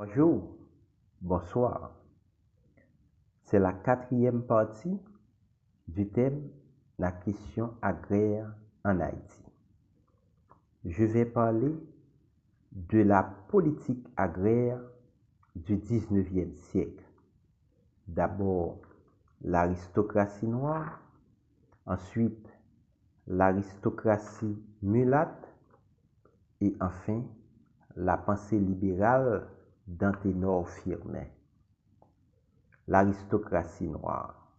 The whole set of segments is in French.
Bonjour, bonsoir. C'est la quatrième partie du thème la question agraire en Haïti. Je vais parler de la politique agraire du 19e siècle. D'abord, l'aristocratie noire, ensuite l'aristocratie mulâtre et enfin la pensée libérale d'Anténor Firmin. L'aristocratie noire.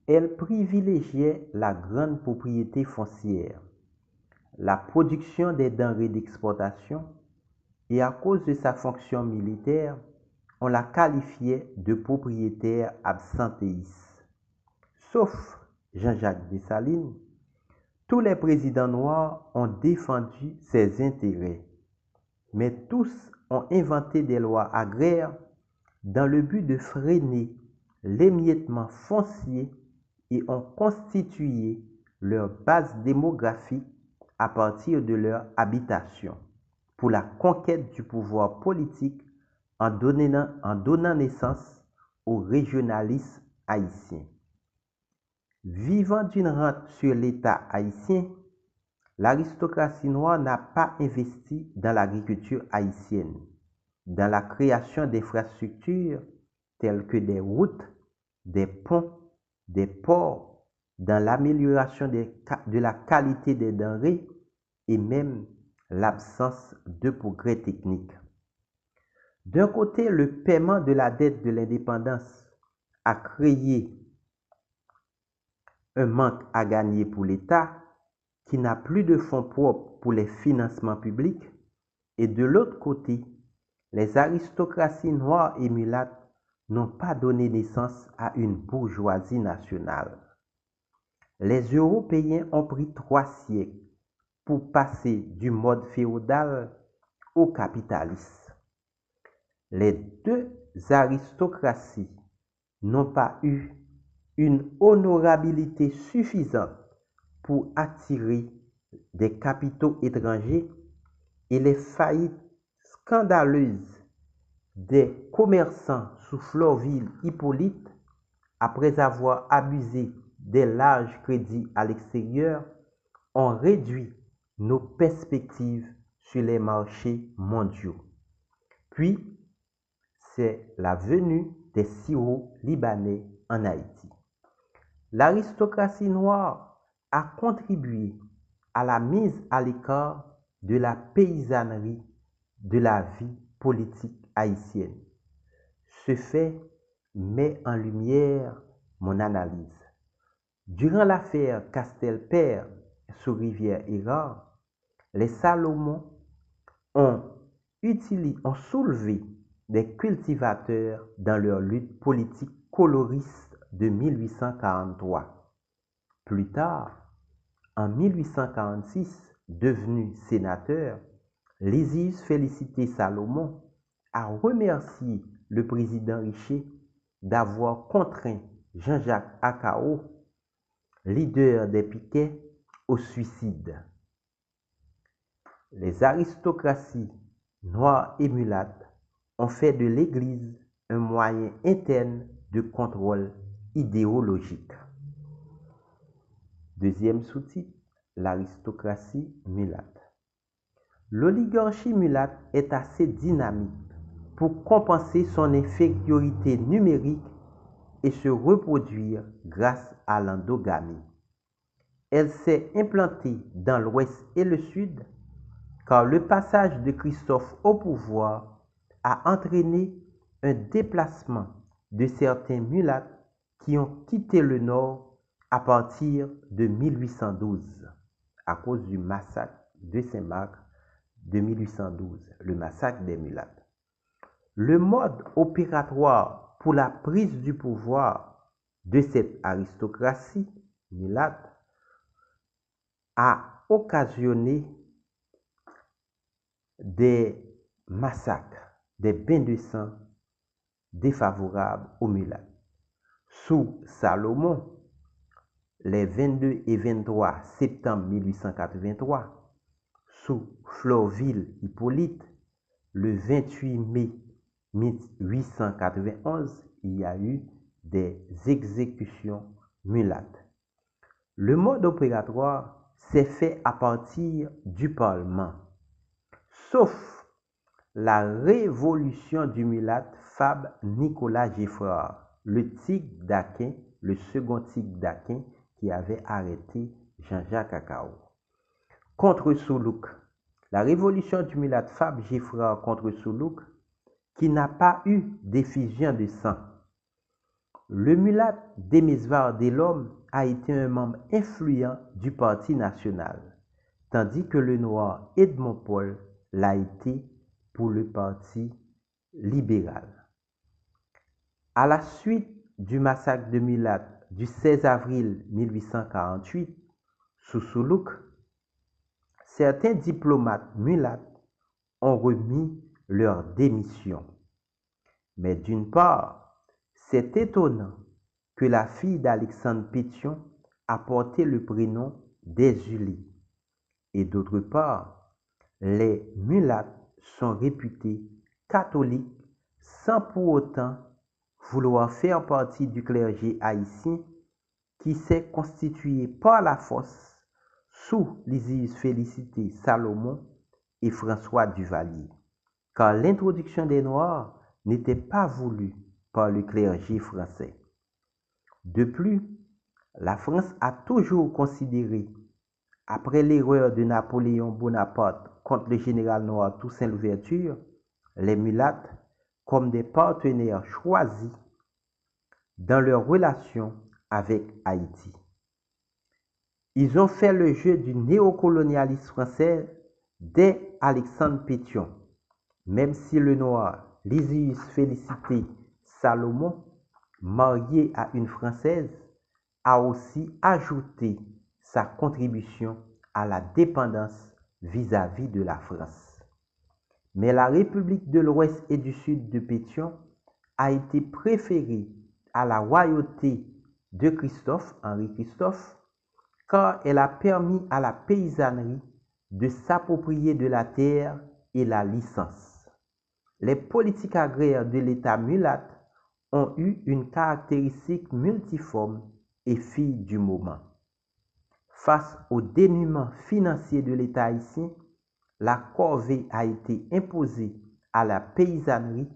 Elle privilégiait la grande propriété foncière, la production des denrées d'exportation et à cause de sa fonction militaire, on la qualifiait de propriétaire absentéiste. Sauf Jean-Jacques Dessalines, tous les présidents noirs ont défendu ses intérêts, mais tous ont inventé des lois agraires dans le but de freiner l'émiettement foncier et ont constitué leur base démographique à partir de leur habitation pour la conquête du pouvoir politique en donnant naissance au régionalisme haïtien. Vivant d'une rente sur l'État haïtien, l'aristocratie noire n'a pas investi dans l'agriculture haïtienne, dans la création d'infrastructures telles que des routes, des ponts, des ports, dans l'amélioration de la qualité des denrées et même l'absence de progrès techniques. D'un côté, le paiement de la dette de l'indépendance a créé un manque à gagner pour l'État qui n'a plus de fonds propres pour les financements publics, et de l'autre côté, les aristocraties noires et mulâtres n'ont pas donné naissance à une bourgeoisie nationale. Les Européens ont pris 3 siècles pour passer du mode féodal au capitaliste. Les deux aristocraties n'ont pas eu une honorabilité suffisante pour attirer des capitaux étrangers et les faillites scandaleuses des commerçants sous Florville Hippolyte, après avoir abusé des larges crédits à l'extérieur, ont réduit nos perspectives sur les marchés mondiaux. Puis, c'est la venue des Syro-Libanais en Haïti. L'aristocratie noire a contribué à la mise à l'écart de la paysannerie de la vie politique haïtienne. Ce fait met en lumière mon analyse. Durant l'affaire Castelpère sous Rivière-Érard, les Salomon ont soulevé des cultivateurs dans leur lutte politique coloriste de 1843. Plus tard, en 1846, devenu sénateur, Lysius Félicité Salomon a remercié le président Richer d'avoir contraint Jean-Jacques Akao, leader des piquets, au suicide. Les aristocraties noires et mulâtres ont fait de l'Église un moyen interne de contrôle idéologique. Deuxième sous-titre, l'aristocratie mulâtre. L'oligarchie mulâtre est assez dynamique pour compenser son infériorité numérique et se reproduire grâce à l'endogamie. Elle s'est implantée dans l'Ouest et le Sud car le passage de Christophe au pouvoir a entraîné un déplacement de certains mulâtres qui ont quitté le Nord à partir de 1812 à cause du massacre de Saint-Marc de 1812, le massacre des mulâtres. Le mode opératoire pour la prise du pouvoir de cette aristocratie mulâtre a occasionné des massacres, des bains de sang défavorables aux mulâtres. Sous Salomon, les 22 et 23 septembre 1883, sous Florville Hippolyte, le 28 mai 1891, il y a eu des exécutions mulattes. Le mode opératoire s'est fait à partir du Parlement, sauf la révolution du mulatte Fab Nicolas Giffard, le tigre d'Aquin, le second tigre d'Aquin qui avait arrêté Jean-Jacques Accao. Contre Soulouk, la révolution du mulatte Fab Giffard contre Soulouk, qui n'a pas eu d'effusion de sang. Le mulatte Demisvar Delhomme a été un membre influent du Parti national, tandis que le noir Edmond Paul l'a été pour le Parti libéral. À la suite du massacre de Mulatte du 16 avril 1848, sous Soulouk, certains diplomates mulattes ont remis leur démission. Mais d'une part, c'est étonnant que la fille d'Alexandre Pétion a porté le prénom d'Exulie. Et d'autre part, les mulattes sont réputés catholiques sans pour autant vouloir faire partie du clergé haïtien qui s'est constitué par la force sous Lysius Félicité Salomon et François Duvalier, car l'introduction des Noirs n'était pas voulue par le clergé français. De plus, la France a toujours considéré, après l'erreur de Napoléon Bonaparte contre le général noir Toussaint Louverture, les mulattes comme des partenaires choisis dans leur relation avec Haïti. Ils ont fait le jeu du néocolonialisme français dès Alexandre Pétion, même si le noir Lysius Félicité Salomon, marié à une Française, a aussi ajouté sa contribution à la dépendance vis-à-vis de la France. Mais la République de l'Ouest et du Sud de Pétion a été préférée à la royauté de Christophe, Henri Christophe, car elle a permis à la paysannerie de s'approprier de la terre et la licence. Les politiques agraires de l'État mulatte ont eu une caractéristique multiforme et fille du moment. Face au dénuement financier de l'État haïtien, la corvée a été imposée à la paysannerie.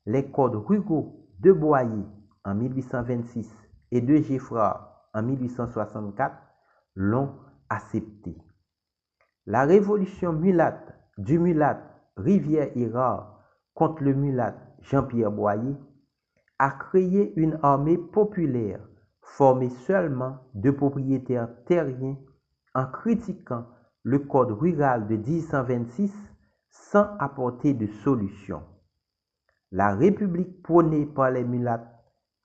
Les codes Rugaud de Boyer en 1826 et de Giffard en 1864 l'ont accepté. La révolution mulatte du mulatte Rivière-Hérard contre le mulatte Jean-Pierre Boyer a créé une armée populaire formée seulement de propriétaires terriens en critiquant le code rural de 1826 sans apporter de solution. La République prônée par les mulattes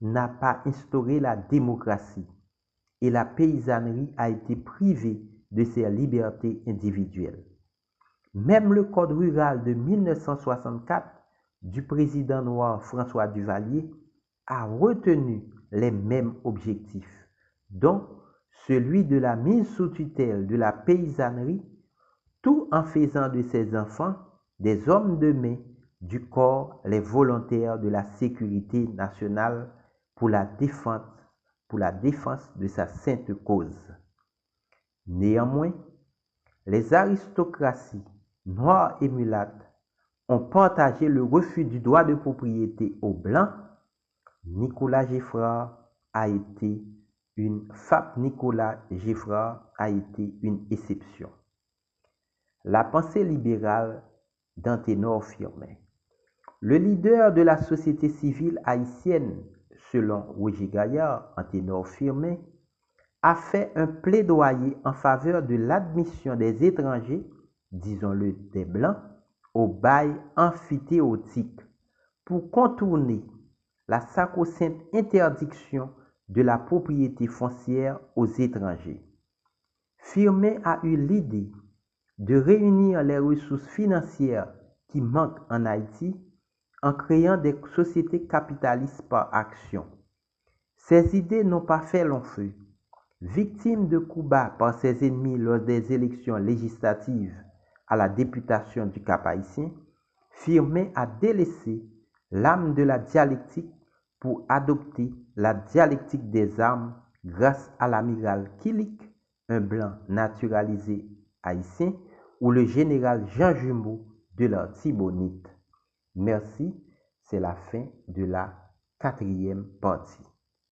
n'a pas instauré la démocratie et la paysannerie a été privée de ses libertés individuelles. Même le code rural de 1964 du président noir François Duvalier a retenu les mêmes objectifs, dont celui de la mise sous tutelle de la paysannerie, tout en faisant de ses enfants des hommes de main du corps, les volontaires de la sécurité nationale pour la défense de sa sainte cause. Néanmoins, les aristocraties noires et mulattes ont partagé le refus du droit de propriété aux Blancs. Nicolas Giffard a été une exception. La pensée libérale d'Anténor Firmin. Le leader de la société civile haïtienne, selon Roger Gaillard, Anténor Firmin, a fait un plaidoyer en faveur de l'admission des étrangers, disons-le des Blancs, au bail amphithéotique pour contourner la sacro-sainte interdiction de la propriété foncière aux étrangers. Firmin a eu l'idée de réunir les ressources financières qui manquent en Haïti en créant des sociétés capitalistes par action. Ces idées n'ont pas fait long feu. Victime de coups bas par ses ennemis lors des élections législatives à la députation du Cap-Haïtien, Firmin a délaissé l'âme de la dialectique pour adopter la dialectique des armes grâce à l'amiral Killick, un blanc naturalisé haïtien, ou le général Jean Jumeau de l'Artibonite. Merci, c'est la fin de la 4e partie.